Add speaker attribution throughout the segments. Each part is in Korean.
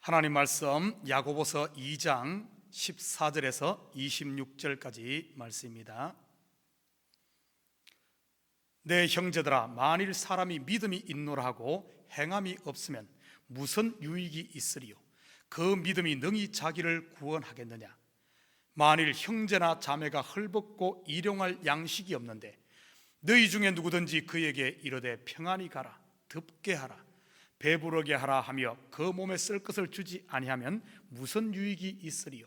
Speaker 1: 하나님 말씀 야고보서 2장 14절에서 26절까지 말씀입니다. 내 형제들아, 만일 사람이 믿음이 있노라 하고 행함이 없으면 무슨 유익이 있으리요? 그 믿음이 능히 자기를 구원하겠느냐? 만일 형제나 자매가 헐벗고 일용할 양식이 없는데 너희 중에 누구든지 그에게 이르되 평안히 가라, 덥게 하라, 배부르게 하라 하며 그 몸에 쓸 것을 주지 아니하면 무슨 유익이 있으리요?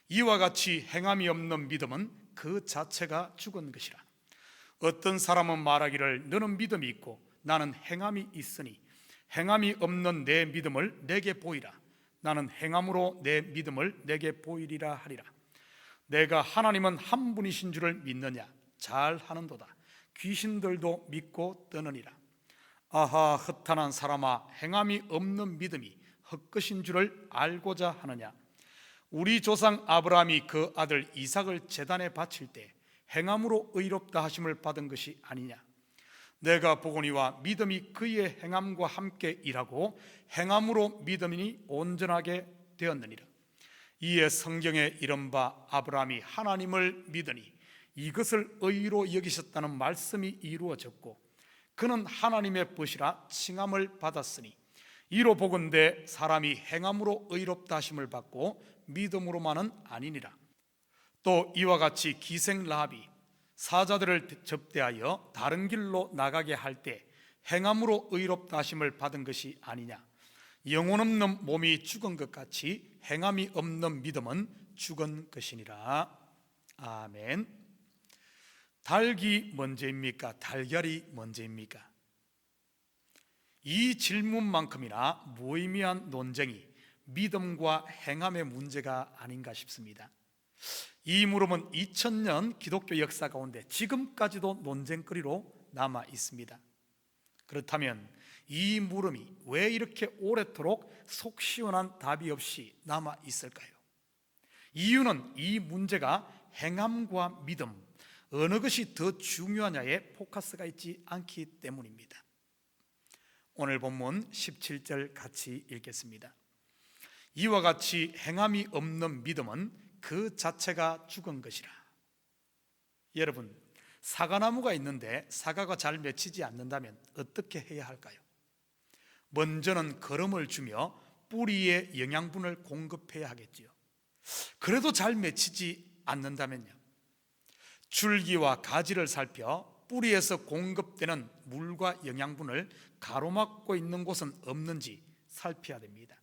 Speaker 1: 이와 같이 행함이 없는 믿음은 그 자체가 죽은 것이라. 어떤 사람은 말하기를 너는 믿음이 있고 나는 행함이 있으니 행함이 없는 내 믿음을 내게 보이라. 나는 행함으로 내 믿음을 내게 보이리라 하리라. 내가 하나님은 한 분이신 줄을 믿느냐? 잘하는도다. 귀신들도 믿고 떠느니라. 아하, 허탄한 사람아, 행함이 없는 믿음이 헛것인 줄을 알고자 하느냐? 우리 조상 아브라함이 그 아들 이삭을 제단에 바칠 때 행함으로 의롭다 하심을 받은 것이 아니냐? 내가 보거니와 믿음이 그의 행함과 함께 일하고 행함으로 믿음이 온전하게 되었느니라. 이에 성경에 이른바 아브라함이 하나님을 믿으니 이것을 의로 여기셨다는 말씀이 이루어졌고 그는 하나님의 벗이라 칭함을 받았으니 이로 보건대 사람이 행함으로 의롭다 하심을 받고 믿음으로만은 아니니라. 또 이와 같이 기생 라합이 사자들을 접대하여 다른 길로 나가게 할 때 행함으로 의롭다 하심을 받은 것이 아니냐? 영혼 없는 몸이 죽은 것 같이 행함이 없는 믿음은 죽은 것이니라. 아멘. 닭이 먼저입니까? 달걀이 먼저입니까? 이 질문만큼이나 무의미한 논쟁이 믿음과 행함의 문제가 아닌가 싶습니다. 이 물음은 2000년 기독교 역사 가운데 지금까지도 논쟁거리로 남아 있습니다. 그렇다면 이 물음이 왜 이렇게 오래도록 속 시원한 답이 없이 남아 있을까요? 이유는 이 문제가 행함과 믿음, 어느 것이 더 중요하냐에 포커스가 있지 않기 때문입니다. 오늘 본문 17절 같이 읽겠습니다. 이와 같이 행함이 없는 믿음은 그 자체가 죽은 것이라. 여러분, 사과나무가 있는데 사과가 잘 맺히지 않는다면 어떻게 해야 할까요? 먼저는 거름을 주며 뿌리에 영양분을 공급해야 하겠지요. 그래도 잘 맺히지 않는다면요, 줄기와 가지를 살펴 뿌리에서 공급되는 물과 영양분을 가로막고 있는 곳은 없는지 살펴야 됩니다.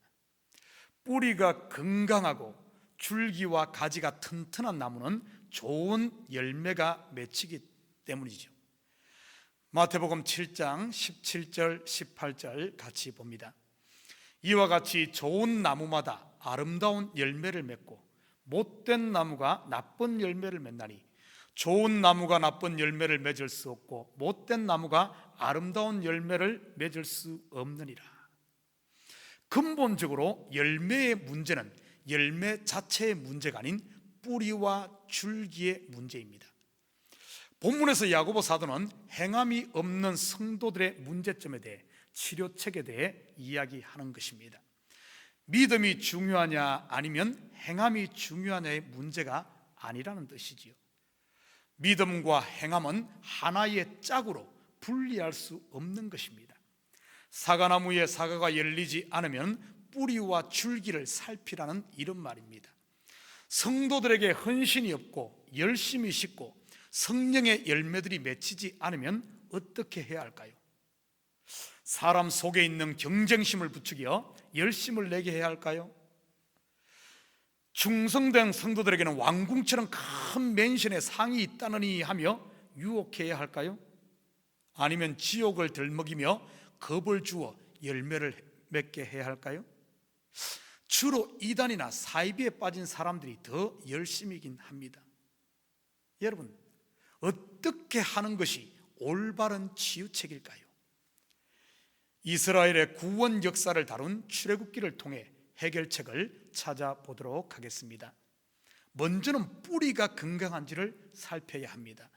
Speaker 1: 뿌리가 건강하고 줄기와 가지가 튼튼한 나무는 좋은 열매가 맺히기 때문이죠. 마태복음 7장 17절 18절 같이 봅니다. 이와 같이 좋은 나무마다 아름다운 열매를 맺고 못된 나무가 나쁜 열매를 맺나니 좋은 나무가 나쁜 열매를 맺을 수 없고 못된 나무가 아름다운 열매를 맺을 수 없느니라. 근본적으로 열매의 문제는 열매 자체의 문제가 아닌 뿌리와 줄기의 문제입니다. 본문에서 야고보 사도는 행함이 없는 성도들의 문제점에 대해 치료책에 대해 이야기하는 것입니다. 믿음이 중요하냐 아니면 행함이 중요하냐의 문제가 아니라는 뜻이지요. 믿음과 행함은 하나의 짝으로 분리할 수 없는 것입니다. 사과나무에 사과가 열리지 않으면 뿌리와 줄기를 살피라는 이런 말입니다. 성도들에게 헌신이 없고 열심히 싣고 성령의 열매들이 맺히지 않으면 어떻게 해야 할까요? 사람 속에 있는 경쟁심을 부추겨 열심을 내게 해야 할까요? 충성된 성도들에게는 왕궁처럼 큰 맨션에 상이 있다느니 하며 유혹해야 할까요? 아니면 지옥을 들먹이며 겁을 주어 열매를 맺게 해야 할까요? 주로 이단이나 사이비에 빠진 사람들이 더 열심이긴 합니다. 여러분, 어떻게 하는 것이 올바른 치유책일까요? 이스라엘의 구원 역사를 다룬 출애굽기를 통해 해결책을 찾아보도록 하겠습니다. 먼저는 뿌리가 건강한지를 살펴야 합니다.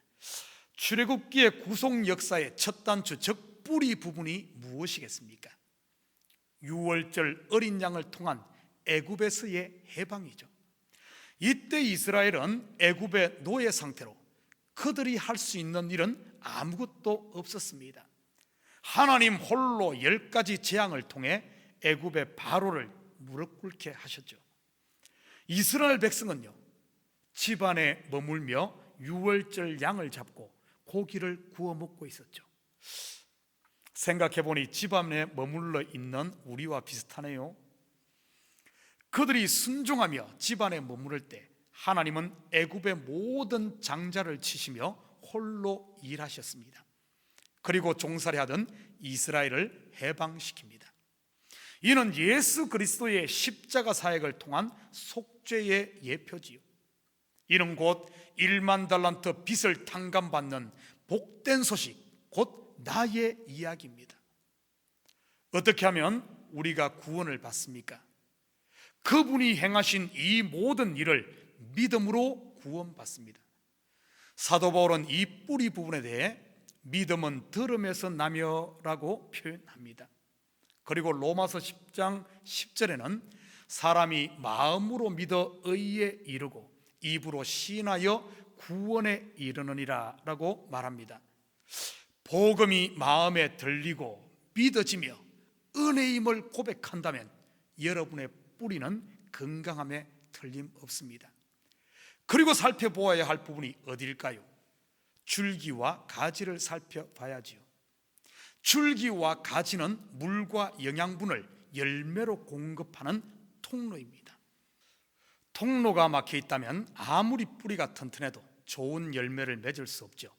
Speaker 1: 출애굽기의 구속 역사의 첫 단추, 즉 뿌리 부분이 무엇이겠습니까? 유월절 어린 양을 통한 애굽에서의 해방이죠. 이때 이스라엘은 애굽의 노예 상태로 그들이 할 수 있는 일은 아무것도 없었습니다. 하나님 홀로 10가지 재앙을 통해 애굽의 바로를 무릎 꿇게 하셨죠. 이스라엘 백성은요, 집안에 머물며 유월절 양을 잡고 고기를 구워 먹고 있었죠. 생각해보니 집안에 머물러 있는 우리와 비슷하네요. 그들이 순종하며 집안에 머무를 때 하나님은 애굽의 모든 장자를 치시며 홀로 일하셨습니다. 그리고 종살이하던 이스라엘을 해방시킵니다. 이는 예수 그리스도의 십자가 사역을 통한 속죄의 예표지요. 이는 곧 1만 달란트 빚을 탕감받는 복된 소식, 곧 나의 이야기입니다. 어떻게 하면 우리가 구원을 받습니까? 그분이 행하신 이 모든 일을 믿음으로 구원받습니다. 사도 바울은 이 뿌리 부분에 대해 믿음은 들음에서 나며라고 표현합니다. 그리고 로마서 10장 10절에는 사람이 마음으로 믿어 의에 이르고 입으로 시인하여 구원에 이르느니라 라고 말합니다. 복음이 마음에 들리고 믿어지며 은혜임을 고백한다면 여러분의 뿌리는 건강함에 틀림없습니다. 그리고 살펴보아야 할 부분이 어디일까요? 줄기와 가지를 살펴봐야지요. 줄기와 가지는 물과 영양분을 열매로 공급하는 통로입니다. 통로가 막혀 있다면 아무리 뿌리가 튼튼해도 좋은 열매를 맺을 수 없죠.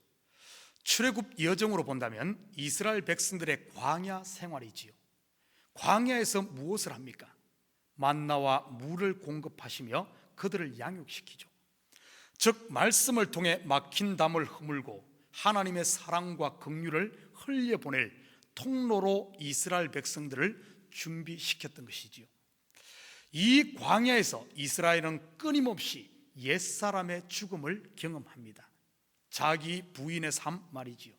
Speaker 1: 출애굽 여정으로 본다면 이스라엘 백성들의 광야 생활이지요. 광야에서 무엇을 합니까? 만나와 물을 공급하시며 그들을 양육시키죠. 즉 말씀을 통해 막힌 담을 허물고 하나님의 사랑과 긍휼을 흘려보낼 통로로 이스라엘 백성들을 준비시켰던 것이지요. 이 광야에서 이스라엘은 끊임없이 옛사람의 죽음을 경험합니다. 자기 부인의 삶 말이지요.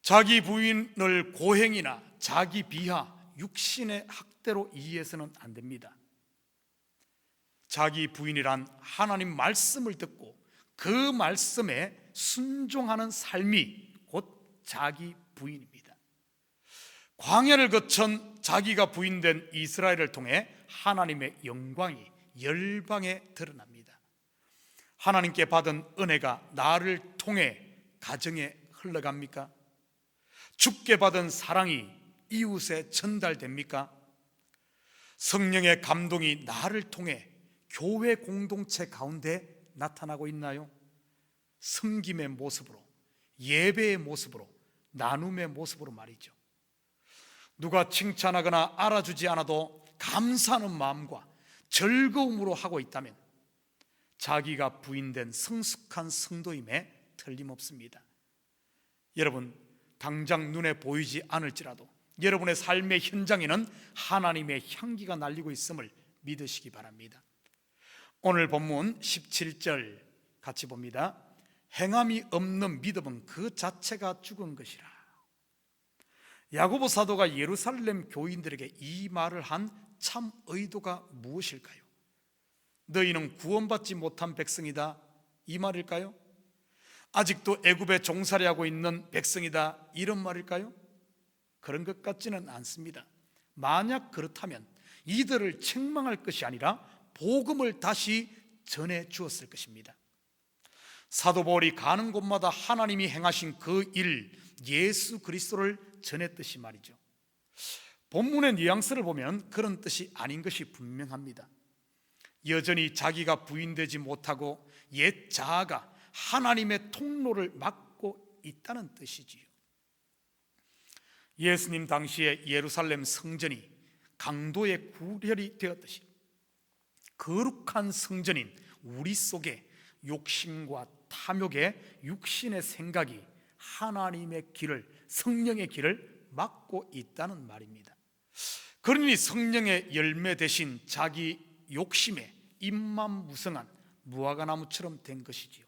Speaker 1: 자기 부인을 고행이나 자기 비하, 육신의 학대로 이해해서는 안 됩니다. 자기 부인이란 하나님 말씀을 듣고 그 말씀에 순종하는 삶이 곧 자기 부인입니다. 광야를 거쳐 자기가 부인된 이스라엘을 통해 하나님의 영광이 열방에 드러납니다. 하나님께 받은 은혜가 나를 통해 가정에 흘러갑니까? 주께 받은 사랑이 이웃에 전달됩니까? 성령의 감동이 나를 통해 교회 공동체 가운데 나타나고 있나요? 섬김의 모습으로, 예배의 모습으로, 나눔의 모습으로 말이죠. 누가 칭찬하거나 알아주지 않아도 감사하는 마음과 즐거움으로 하고 있다면 자기가 부인된 성숙한 성도임에 틀림없습니다. 여러분, 당장 눈에 보이지 않을지라도 여러분의 삶의 현장에는 하나님의 향기가 날리고 있음을 믿으시기 바랍니다. 오늘 본문 17절 같이 봅니다. 행함이 없는 믿음은 그 자체가 죽은 것이라. 야고보 사도가 예루살렘 교인들에게 이 말을 한 참 의도가 무엇일까요? 너희는 구원받지 못한 백성이다, 이 말일까요? 아직도 애굽에 종살이하고 있는 백성이다, 이런 말일까요? 그런 것 같지는 않습니다. 만약 그렇다면 이들을 책망할 것이 아니라 복음을 다시 전해 주었을 것입니다. 사도 바울이 가는 곳마다 하나님이 행하신 그 일, 예수 그리스도를 전했듯이 말이죠. 본문의 뉘앙스를 보면 그런 뜻이 아닌 것이 분명합니다. 여전히 자기가 부인되지 못하고 옛 자아가 하나님의 통로를 막고 있다는 뜻이지요. 예수님 당시에 예루살렘 성전이 강도의 구렬이 되었듯이 거룩한 성전인 우리 속에 욕심과 탐욕의 육신의 생각이 하나님의 길을, 성령의 길을 막고 있다는 말입니다. 그러니 성령의 열매 대신 자기 욕심에 입만 무성한 무화과나무처럼 된 것이지요.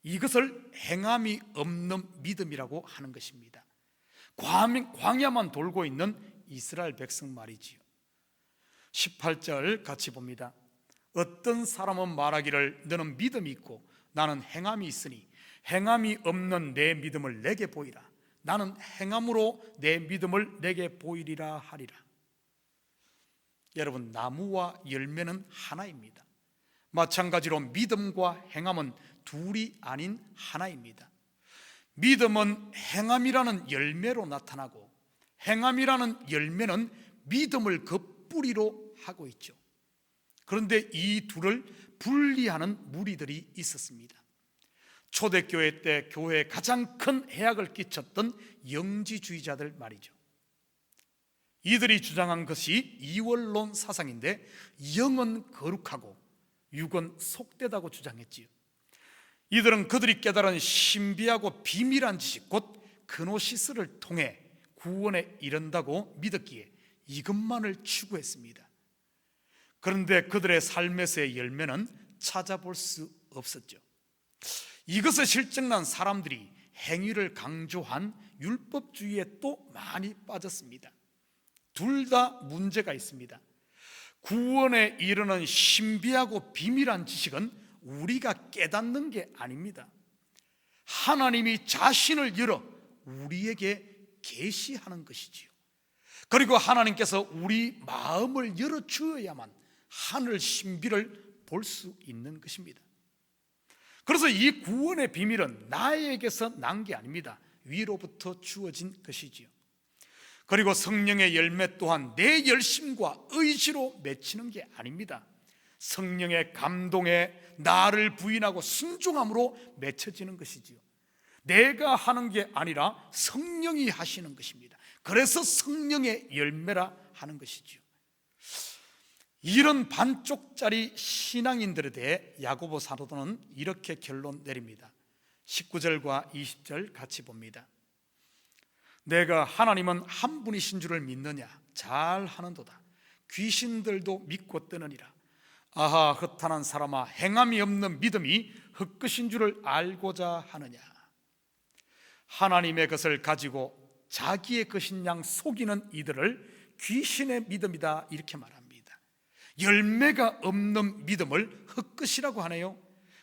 Speaker 1: 이것을 행함이 없는 믿음이라고 하는 것입니다. 광야만 돌고 있는 이스라엘 백성 말이지요. 18절 같이 봅니다. 어떤 사람은 말하기를 너는 믿음이 있고 나는 행함이 있으니 행함이 없는 내 믿음을 내게 보이라. 나는 행함으로 내 믿음을 내게 보이리라 하리라. 여러분, 나무와 열매는 하나입니다. 마찬가지로 믿음과 행함은 둘이 아닌 하나입니다. 믿음은 행함이라는 열매로 나타나고 행함이라는 열매는 믿음을 그 뿌리로 하고 있죠. 그런데 이 둘을 분리하는 무리들이 있었습니다. 초대교회 때 교회에 가장 큰 해악을 끼쳤던 영지주의자들 말이죠. 이들이 주장한 것이 이원론 사상인데 영은 거룩하고 육은 속되다고 주장했지요. 이들은 그들이 깨달은 신비하고 비밀한 지식 곧 그노시스를 통해 구원에 이른다고 믿었기에 이것만을 추구했습니다. 그런데 그들의 삶에서의 열매는 찾아볼 수 없었죠. 이것에 실증난 사람들이 행위를 강조한 율법주의에 또 많이 빠졌습니다. 둘 다 문제가 있습니다. 구원에 이르는 신비하고 비밀한 지식은 우리가 깨닫는 게 아닙니다. 하나님이 자신을 열어 우리에게 계시하는 것이지요. 그리고 하나님께서 우리 마음을 열어 주어야만 하늘 신비를 볼 수 있는 것입니다. 그래서 이 구원의 비밀은 나에게서 난 게 아닙니다. 위로부터 주어진 것이지요. 그리고 성령의 열매 또한 내 열심과 의지로 맺히는 게 아닙니다. 성령의 감동에 나를 부인하고 순종함으로 맺혀지는 것이지요. 내가 하는 게 아니라 성령이 하시는 것입니다. 그래서 성령의 열매라 하는 것이지요. 이런 반쪽짜리 신앙인들에 대해 야고보 사도는 이렇게 결론 내립니다. 19절과 20절 같이 봅니다. 내가 하나님은 한 분이신 줄을 믿느냐? 잘하는도다. 귀신들도 믿고 뜨느니라. 아하, 허탄한 사람아, 행함이 없는 믿음이 헛것인 줄을 알고자 하느냐? 하나님의 것을 가지고 자기의 것인 양 속이는 이들을 귀신의 믿음이다 이렇게 말합니다. 열매가 없는 믿음을 헛것이라고 하네요.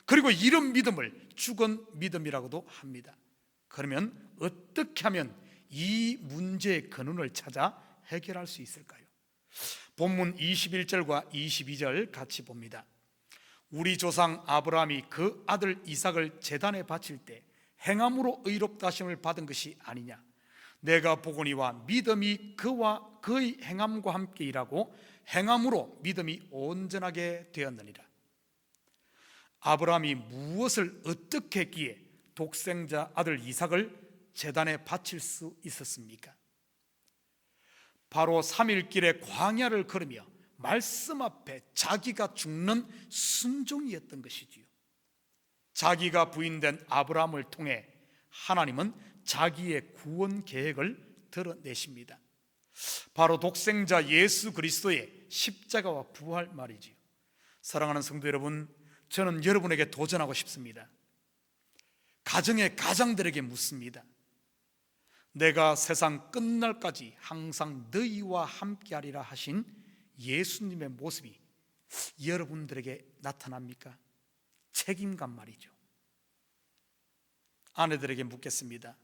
Speaker 1: 그리고 이런 믿음을 죽은 믿음이라고도 합니다. 그러면 어떻게 하면 이 문제의 근원을 찾아 해결할 수 있을까요? 본문 21절과 22절 같이 봅니다. 우리 조상 아브라함이 그 아들 이삭을 제단에 바칠 때 행함으로 의롭다 하심을 받은 것이 아니냐? 내가 보거니와 믿음이 그와 그의 행함과 함께 일하고 행함으로 믿음이 온전하게 되었느니라. 아브라함이 무엇을 어떻게 했기에 독생자 아들 이삭을 제단에 바칠 수 있었습니까? 바로 3일길의 광야를 걸으며 말씀 앞에 자기가 죽는 순종이었던 것이지요. 자기가 부인된 아브라함을 통해 하나님은 자기의 구원 계획을 드러내십니다. 바로 독생자 예수 그리스도의 십자가와 부활 말이지요. 사랑하는 성도 여러분, 저는 여러분에게 도전하고 싶습니다. 가정의 가장들에게 묻습니다. 내가 세상 끝날까지 항상 너희와 함께하리라 하신 예수님의 모습이 여러분들에게 나타납니까? 책임감 말이죠. 아내들에게 묻겠습니다.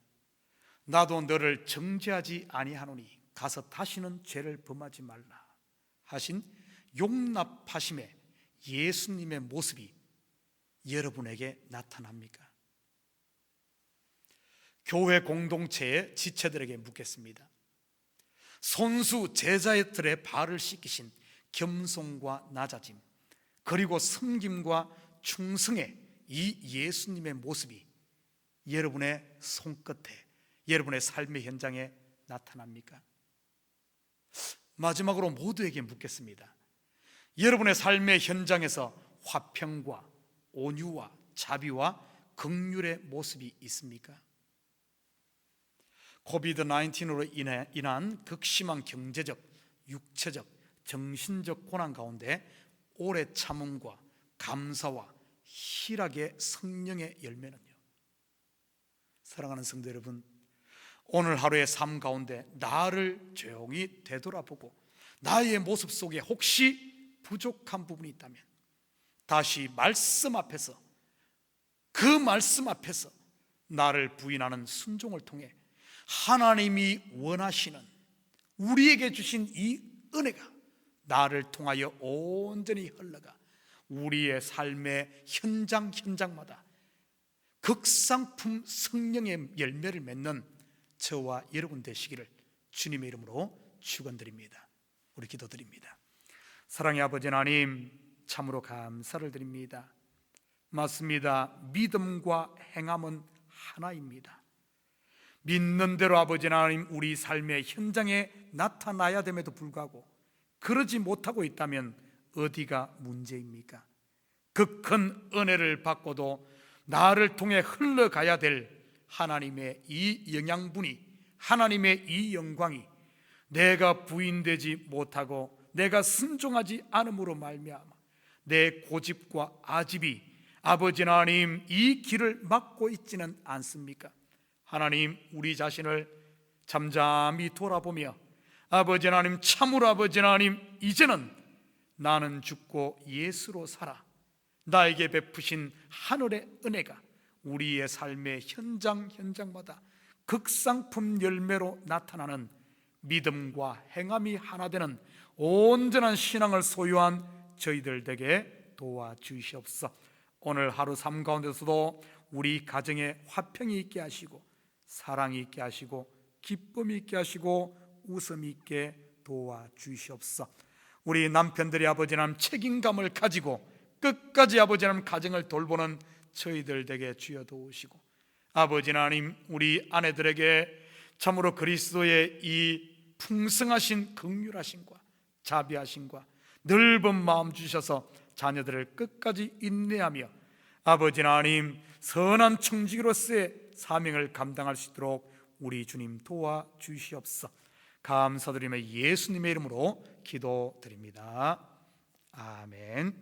Speaker 1: 나도 너를 정죄하지 아니하노니 가서 다시는 죄를 범하지 말라 하신 용납하심의 예수님의 모습이 여러분에게 나타납니까? 교회 공동체의 지체들에게 묻겠습니다. 손수 제자들의 발을 씻기신 겸손과 낮아짐, 그리고 섬김과 충성의 이 예수님의 모습이 여러분의 손끝에, 여러분의 삶의 현장에 나타납니까? 마지막으로 모두에게 묻겠습니다. 여러분의 삶의 현장에서 화평과 온유와 자비와 긍휼의 모습이 있습니까? 코비드-19으로 인한 극심한 경제적, 육체적, 정신적 고난 가운데 오래 참음과 감사와 희락의 성령의 열매는요, 사랑하는 성도 여러분, 오늘 하루의 삶 가운데 나를 조용히 되돌아보고 나의 모습 속에 혹시 부족한 부분이 있다면 다시 말씀 앞에서, 그 말씀 앞에서 나를 부인하는 순종을 통해 하나님이 원하시는, 우리에게 주신 이 은혜가 나를 통하여 온전히 흘러가 우리의 삶의 현장마다 극상품 성령의 열매를 맺는 저와 여러분 되시기를 주님의 이름으로 축원드립니다. 우리 기도드립니다. 사랑의 아버지 하나님, 참으로 감사를 드립니다. 맞습니다. 믿음과 행함은 하나입니다. 믿는 대로 아버지 하나님 우리 삶의 현장에 나타나야 됨에도 불구하고 그러지 못하고 있다면 어디가 문제입니까? 그 큰 은혜를 받고도 나를 통해 흘러가야 될 하나님의 이 영양분이, 하나님의 이 영광이 내가 부인되지 못하고 내가 순종하지 않음으로 말미암아 내 고집과 아집이 아버지 하나님 이 길을 막고 있지는 않습니까? 하나님, 우리 자신을 잠잠히 돌아보며 아버지 하나님, 참으로 아버지 하나님, 이제는 나는 죽고 예수로 살아 나에게 베푸신 하늘의 은혜가 우리의 삶의 현장마다 극상품 열매로 나타나는 믿음과 행함이 하나 되는 온전한 신앙을 소유한 저희들 되게 도와주시옵소서. 오늘 하루 삶 가운데서도 우리 가정에 화평이 있게 하시고 사랑이 있게 하시고 기쁨이 있게 하시고 웃음이 있게 도와주시옵소서. 우리 남편들이 아버지 하나님 책임감을 가지고 끝까지 아버지 하나님 가정을 돌보는 저희들 되게 주여 도우시고, 아버지 하나님 우리 아내들에게 참으로 그리스도의 이 풍성하신 긍휼하심과 자비하심과 넓은 마음 주셔서 자녀들을 끝까지 인내하며 아버지 하나님 선한 청지기로서의 사명을 감당할 수 있도록 우리 주님 도와주시옵소서. 감사드리며 예수님의 이름으로 기도드립니다. 아멘.